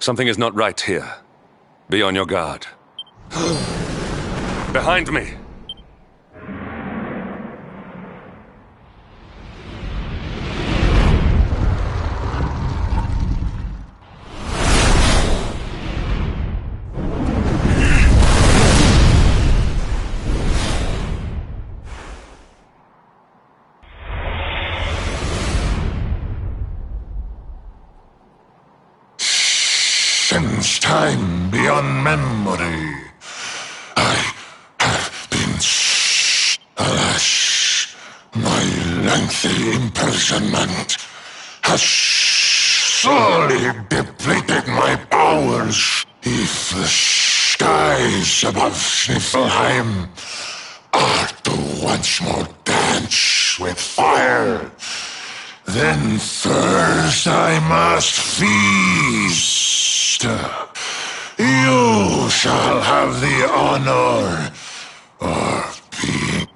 Something is not right here. Be on your guard. Behind me! Since time beyond memory, I have been alas, my lengthy imprisonment has sorely depleted my powers. If the skies above Sniffelheim are to once more dance with fire, then first I must feast. You shall have the honor of being...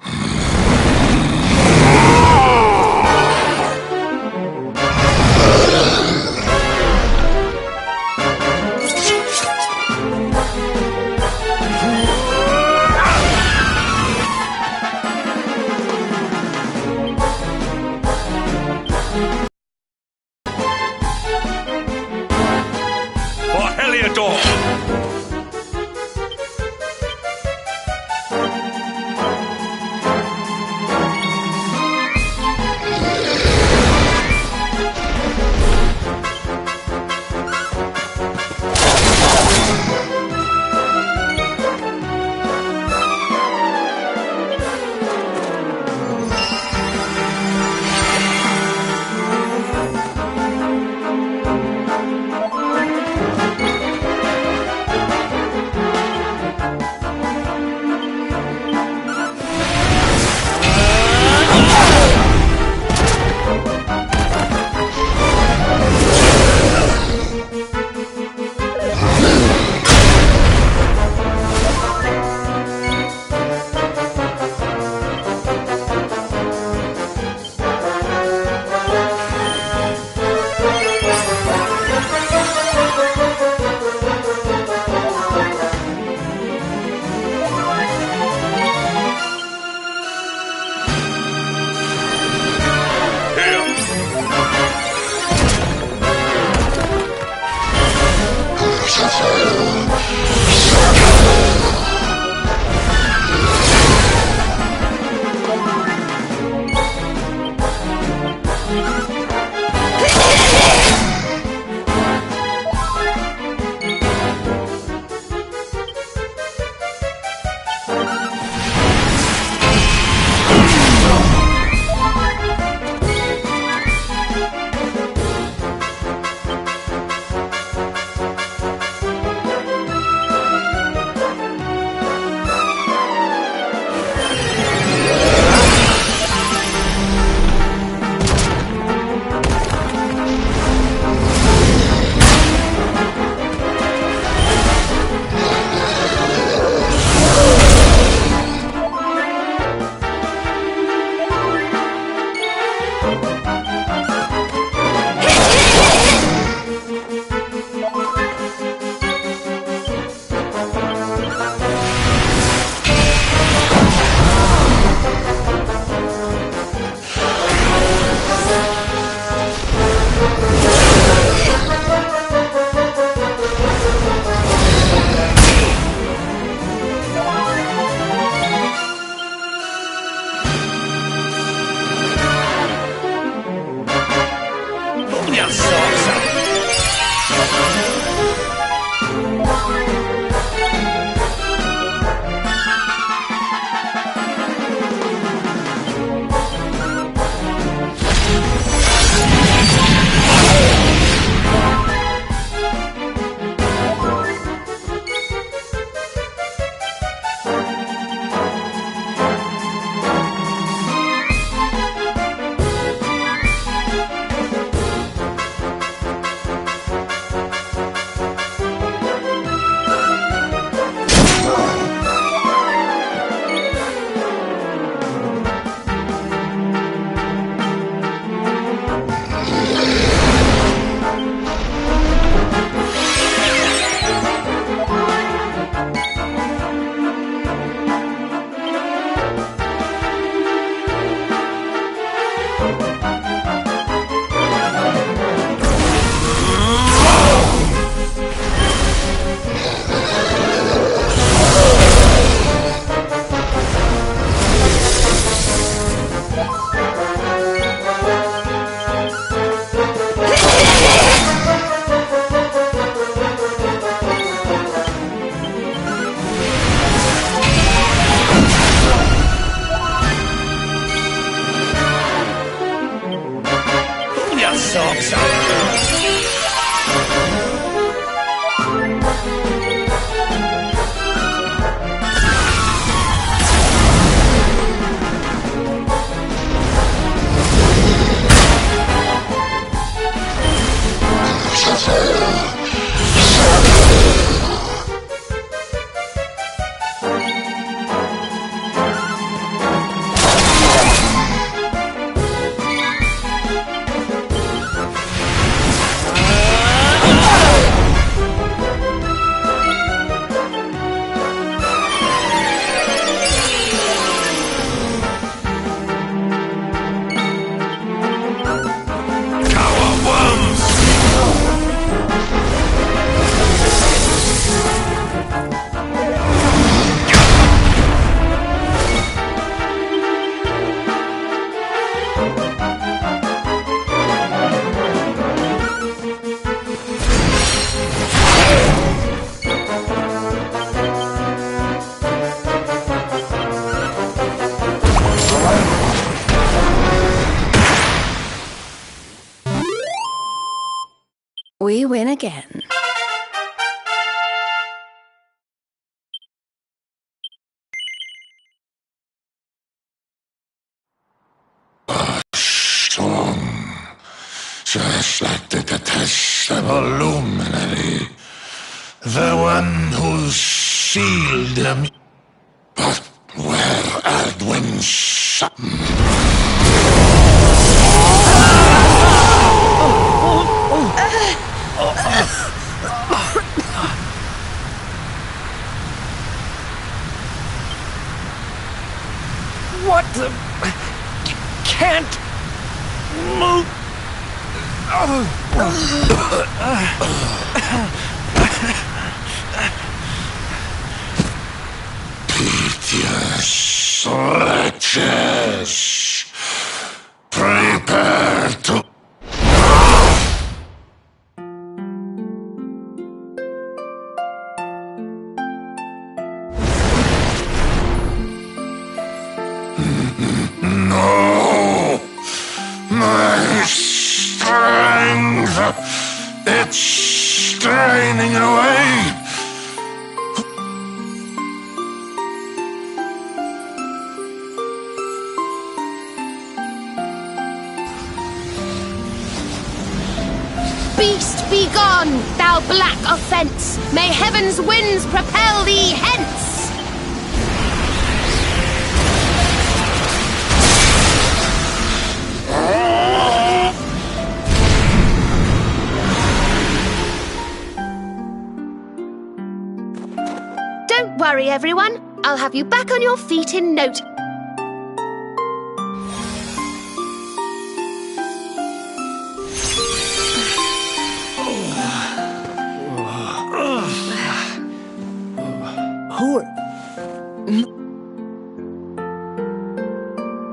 Looks like the detestable luminary. The one who sealed them. But where Aldwin's son? What the... Can't... move... Piteous wretches, prepare to... No! My strength! It's straining away! Beast, be gone, thou black offence! May heaven's winds propel thee hence! Don't worry, everyone. I'll have you back on your feet in no time.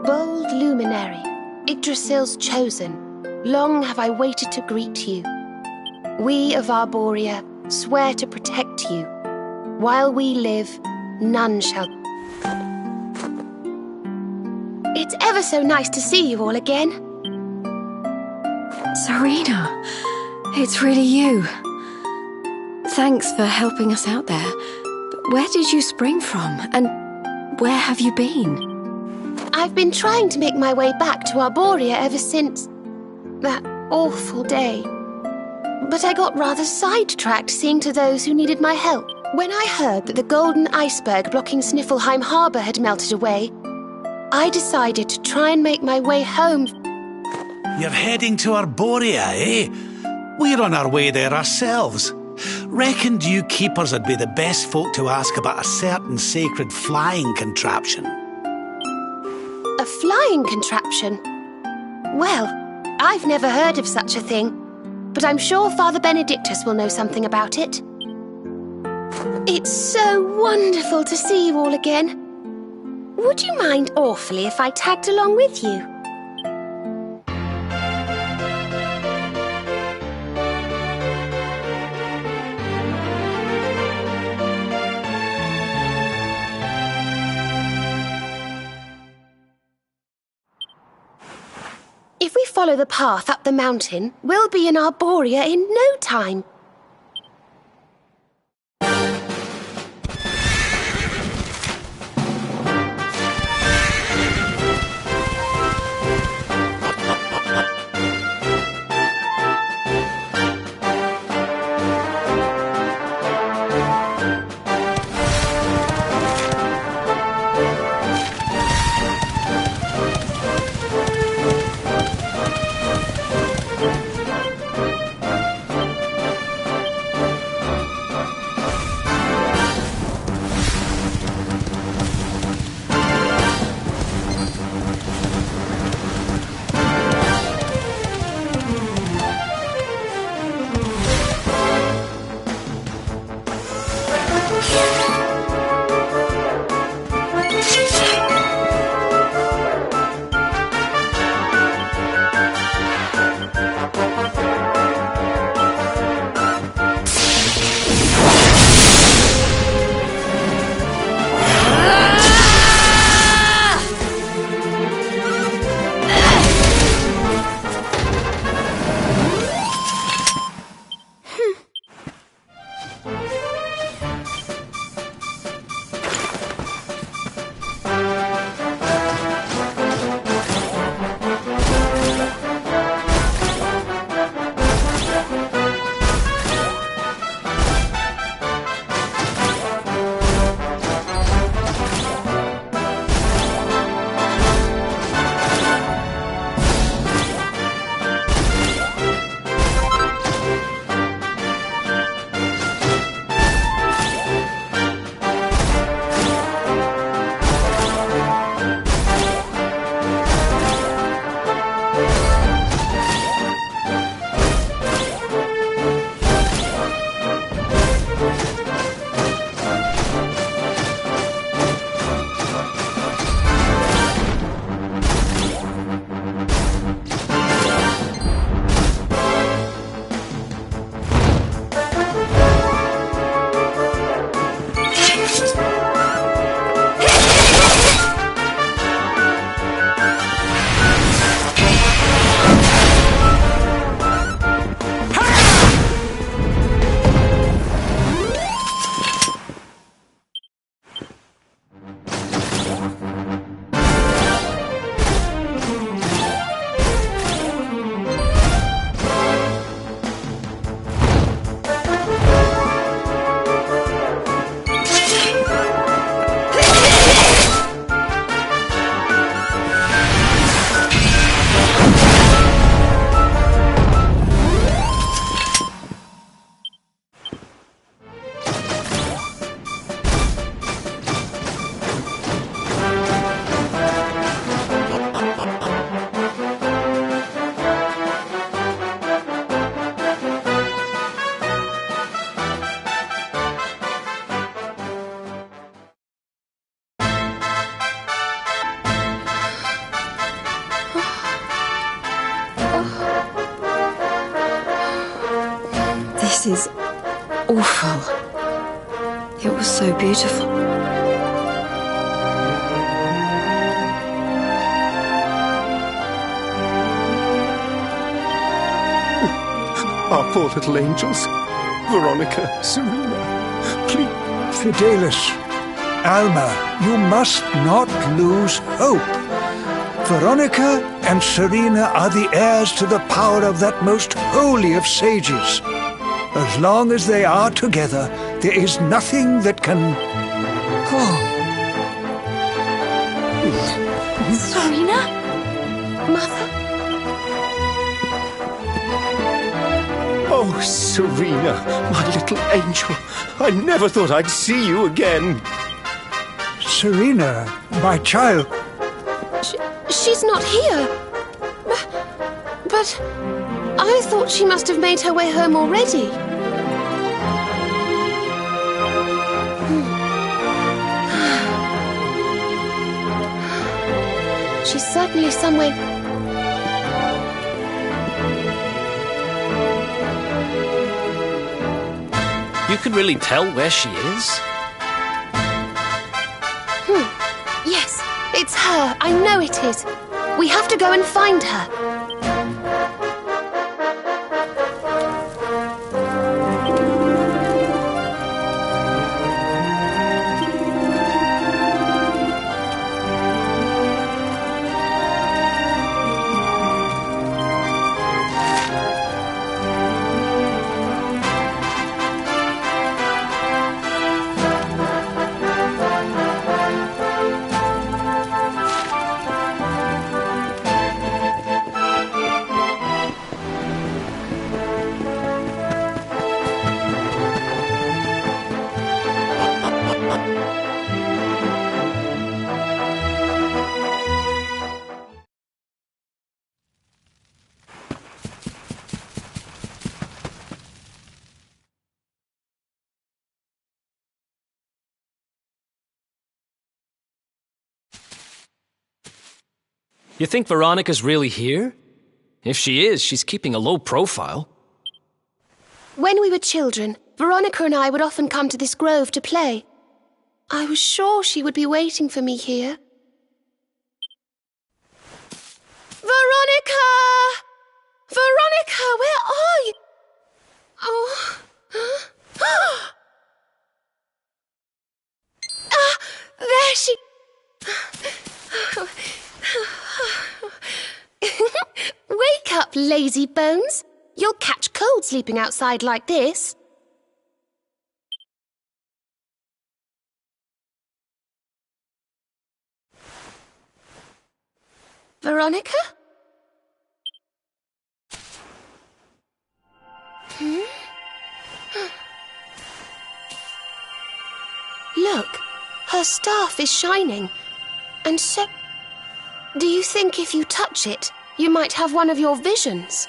Bold luminary, Yggdrasil's chosen, long have I waited to greet you. We of Arborea swear to protect you. While we live, none shall... It's ever so nice to see you all again. Serena, it's really you. Thanks for helping us out there. But where did you spring from? And where have you been? I've been trying to make my way back to Arborea ever since that awful day. But I got rather sidetracked seeing to those who needed my help. When I heard that the golden iceberg blocking Sniffelheim Harbour had melted away, I decided to try and make my way home. You're heading to Arborea, eh? We're on our way there ourselves. Reckoned you keepers would be the best folk to ask about a certain sacred flying contraption. A flying contraption? Well, I've never heard of such a thing, but I'm sure Father Benedictus will know something about it. It's so wonderful to see you all again. Would you mind awfully if I tagged along with you? If we follow the path up the mountain, we'll be in Arborea in no time. awful. It was so beautiful. Our poor little angels. Veronica, Serena, please. Fidelis, Alma, you must not lose hope. Veronica and Serena are the heirs to the power of that most holy of sages. As long as they are together, there is nothing that can... Serena? Mother? Oh, Serena, my little angel. I never thought I'd see you again. Serena, my child... She's not here. But I thought she must have made her way home already. She's certainly somewhere... You can really tell where she is? Yes, it's her. I know it is. We have to go and find her. You think Veronica's really here? If she is, she's keeping a low profile. When we were children, Veronica and I would often come to this grove to play. I was sure she would be waiting for me here. Veronica! Veronica, where are you? Oh. Ah, there she... Wake up, lazy bones. You'll catch cold sleeping outside like this. Veronica? Look, her staff is shining. And so... Do you think if you touch it, you might have one of your visions?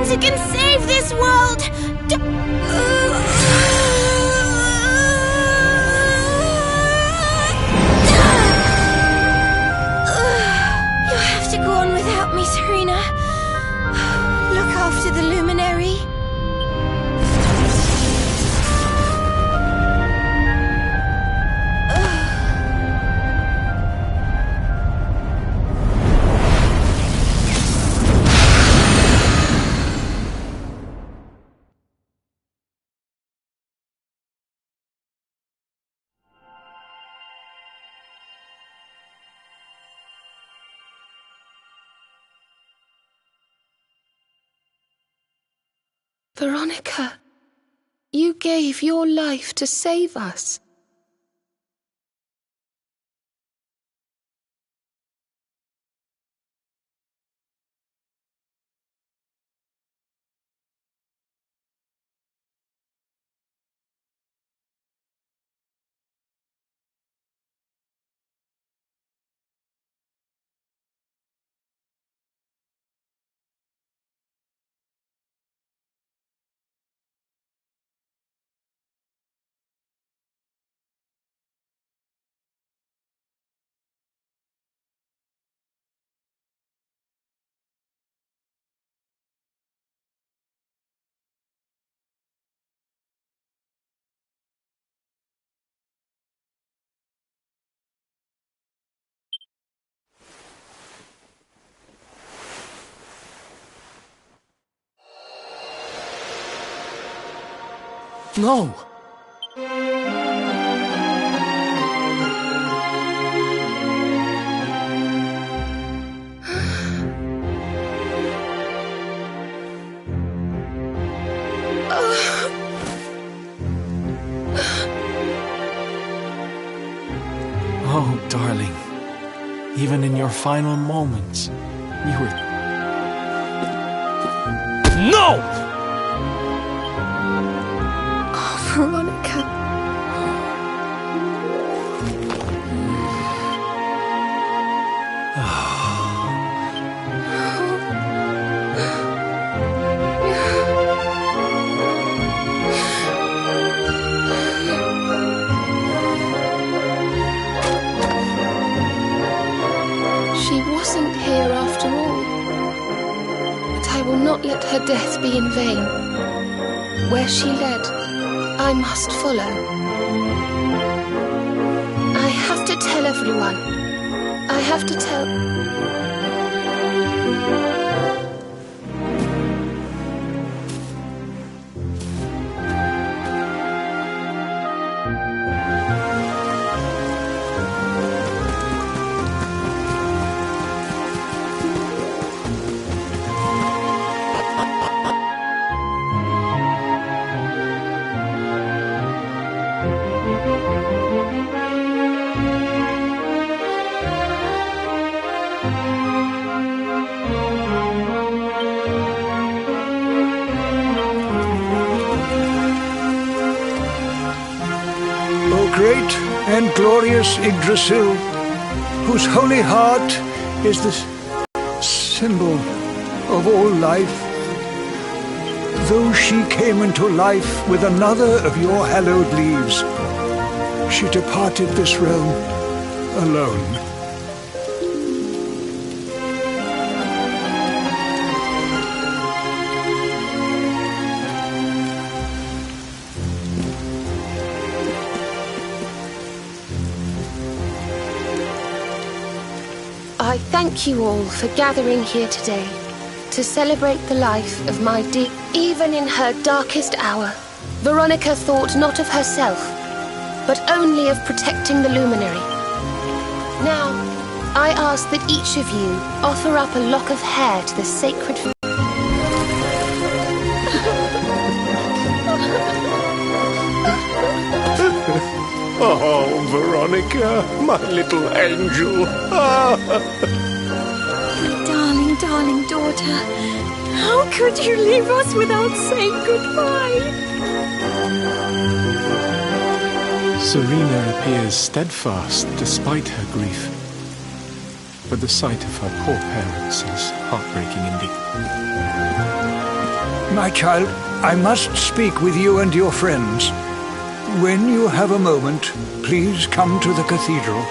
Who can save this world? You have to go on without me, Serena. Look Veronica, you gave your life to save us. No! Oh, darling. Even in your final moments, you were... No! Oh, Veronica. She wasn't here after all. But I will not let her death be in vain. Where she led, I must follow. I have to tell everyone. I have to tell... Great and glorious Yggdrasil, whose holy heart is the symbol of all life. Though she came into life with another of your hallowed leaves, she departed this realm alone. I thank you all for gathering here today to celebrate the life of my dear... Even in her darkest hour, Veronica thought not of herself, but only of protecting the luminary. Now, I ask that each of you offer up a lock of hair to the sacred... Oh, Veronica, my little angel. Darling, darling daughter. How could you leave us without saying goodbye? Serena appears steadfast despite her grief. But the sight of her poor parents is heartbreaking indeed. My child, I must speak with you and your friends. When you have a moment, please come to the cathedral.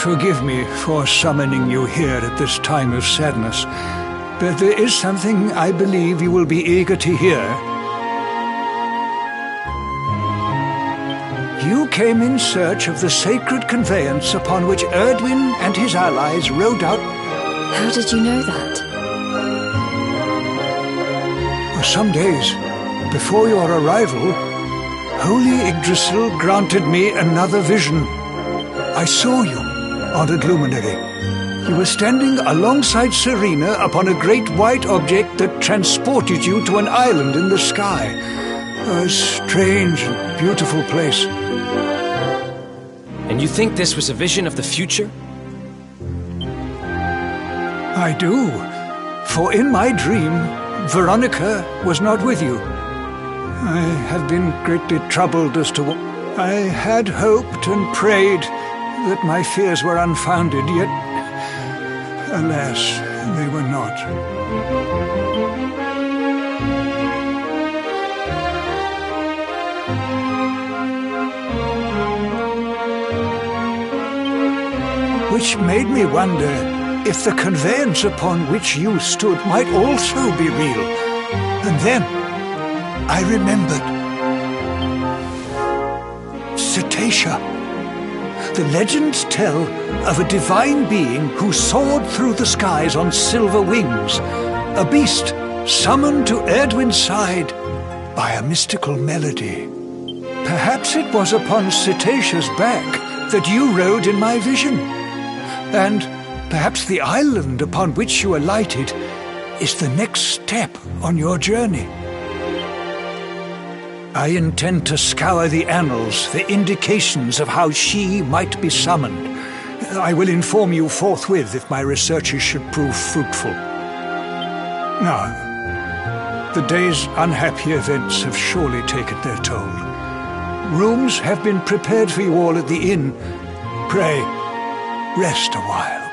Forgive me for summoning you here at this time of sadness, but there is something I believe you will be eager to hear. You came in search of the sacred conveyance upon which Erdwin and his allies rode out. How did you know that? For some days before your arrival, Holy Yggdrasil granted me another vision. I saw you, honored luminary. You were standing alongside Serena upon a great white object that transported you to an island in the sky. A strange and beautiful place. And you think this was a vision of the future? I do, for in my dream, Veronica was not with you. I have been greatly troubled as to what... I had hoped and prayed that my fears were unfounded, yet, alas, they were not. Which made me wonder if the conveyance upon which you stood might also be real. And then I remembered. Cetacea. The legends tell of a divine being who soared through the skies on silver wings, a beast summoned to Erdwin's side by a mystical melody. Perhaps it was upon Cetacea's back that you rode in my vision. And perhaps the island upon which you alighted is the next step on your journey. I intend to scour the annals for indications of how she might be summoned. I will inform you forthwith if my researches should prove fruitful. Now, the day's unhappy events have surely taken their toll. Rooms have been prepared for you all at the inn. Pray, rest a while.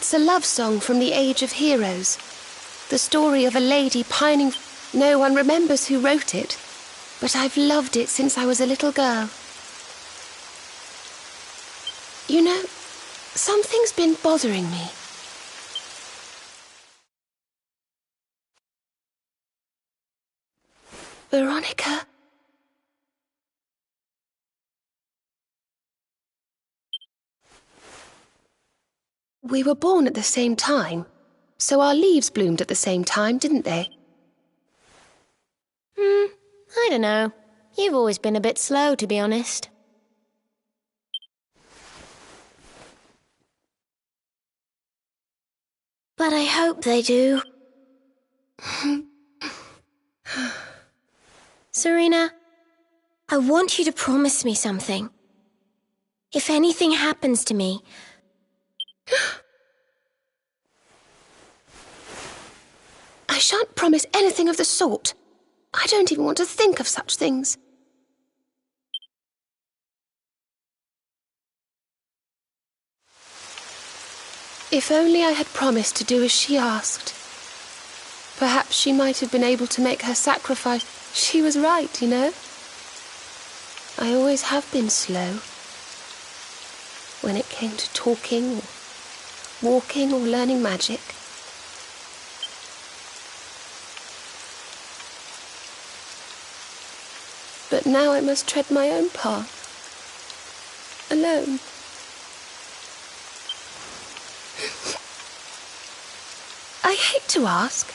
It's a love song from the Age of Heroes. The story of a lady pining... No one remembers who wrote it, but I've loved it since I was a little girl. You know, something's been bothering me. Veronica? We were born at the same time, so our leaves bloomed at the same time, didn't they? I don't know. You've always been a bit slow, to be honest. But I hope they do. Serena, I want you to promise me something. If anything happens to me... I shan't promise anything of the sort. I don't even want to think of such things. If only I had promised to do as she asked. Perhaps she might have been able to make her sacrifice. She was right, you know. I always have been slow. When it came to talking, or walking, or learning magic. But now I must tread my own path. Alone. I hate to ask,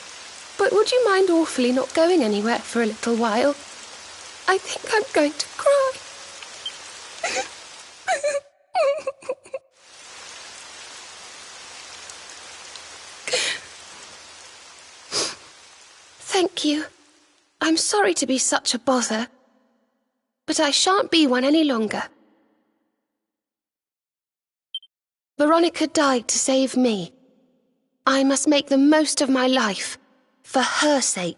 but would you mind awfully not going anywhere for a little while? I think I'm going to cry. Thank you. I'm sorry to be such a bother, but I shan't be one any longer. Veronica died to save me. I must make the most of my life, for her sake.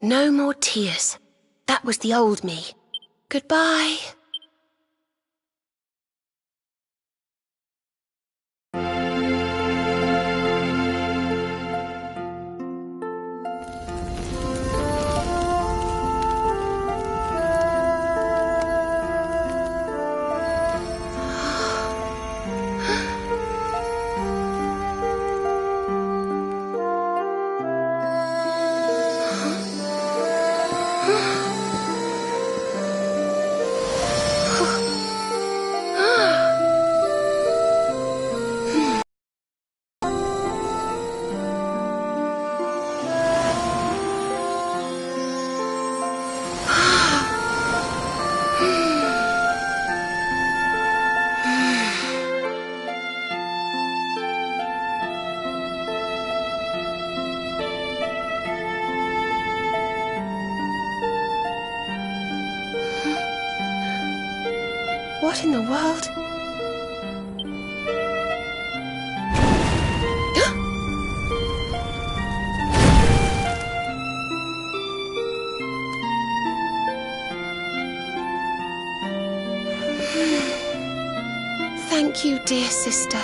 No more tears. That was the old me. Goodbye. What in the world? Thank you, dear sister.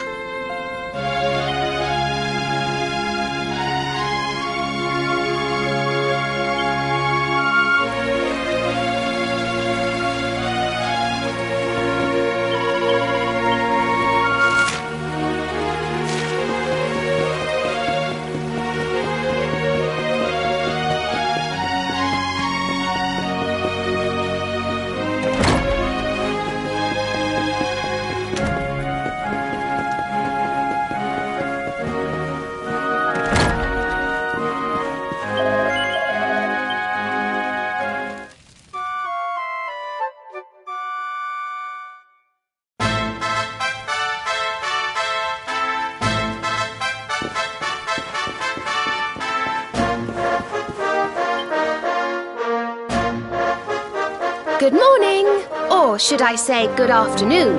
Good morning, or Or should I say good afternoon?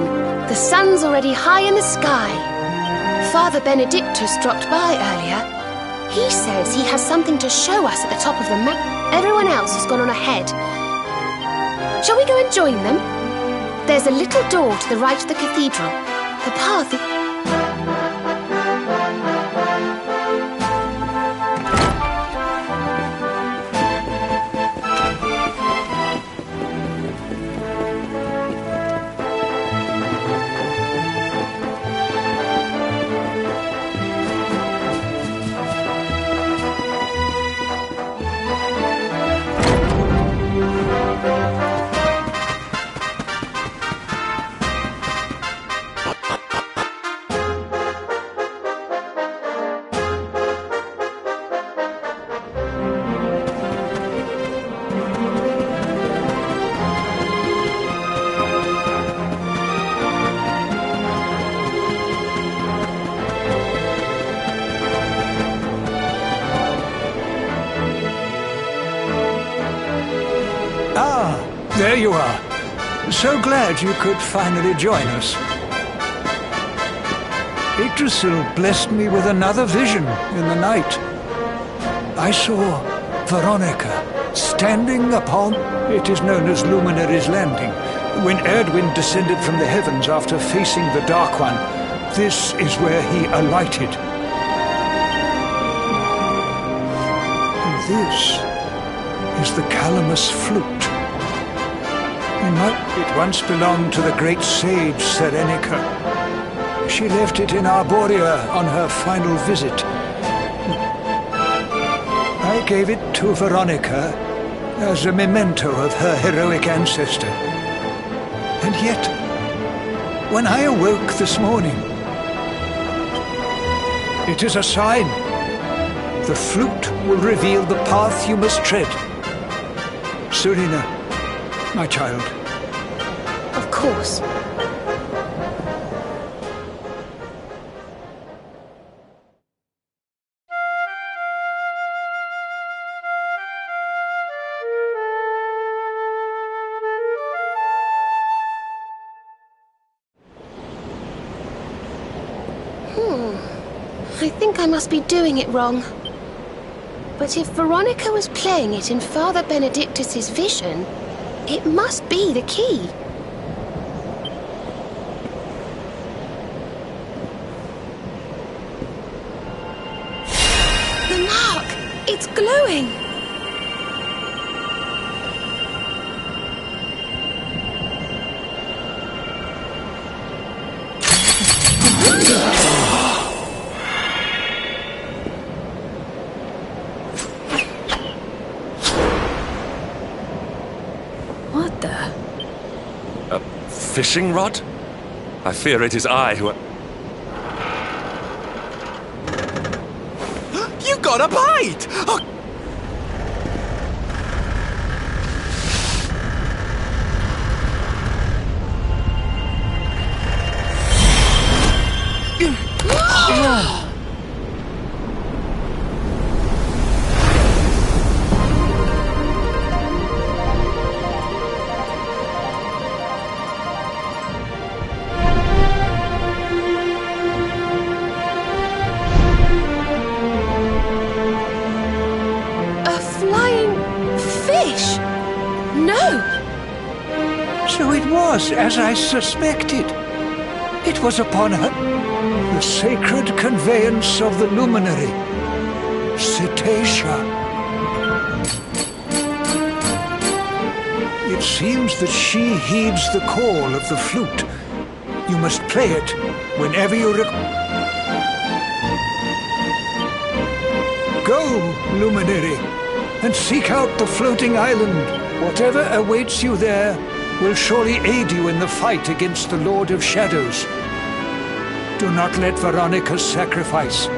The sun's already high in the sky. Father Benedictus dropped by earlier. He says he has something to show us at the top of the mountain. Everyone else has gone on ahead. Shall we go and join them? There's a little door to the right of the cathedral. The path is... There you are. So glad you could finally join us. Yggdrasil blessed me with another vision in the night. I saw Veronica standing upon... It is known as Luminary's Landing. When Erdwin descended from the heavens after facing the Dark One, this is where he alighted. And this is the Calamus flute. It once belonged to the great sage Serenica. She left it in Arborea on her final visit. I gave it to Veronica as a memento of her heroic ancestor. And yet, when I awoke this morning, it is a sign. The flute will reveal the path you must tread. Serena, my child. Of course. I think I must be doing it wrong. But if Veronica was playing it in Father Benedictus's vision, it must be the key. The mark! It's glowing! What the? A fishing rod? I fear it is I who... You got a bite! Oh. So it was as I suspected. It was upon her, the sacred conveyance of the luminary, Cetacea. It seems that she heeds the call of the flute. You must play it whenever you Go, luminary, and seek out the floating island. Whatever awaits you there will surely aid you in the fight against the Lord of Shadows. Do not let Veronica's sacrifice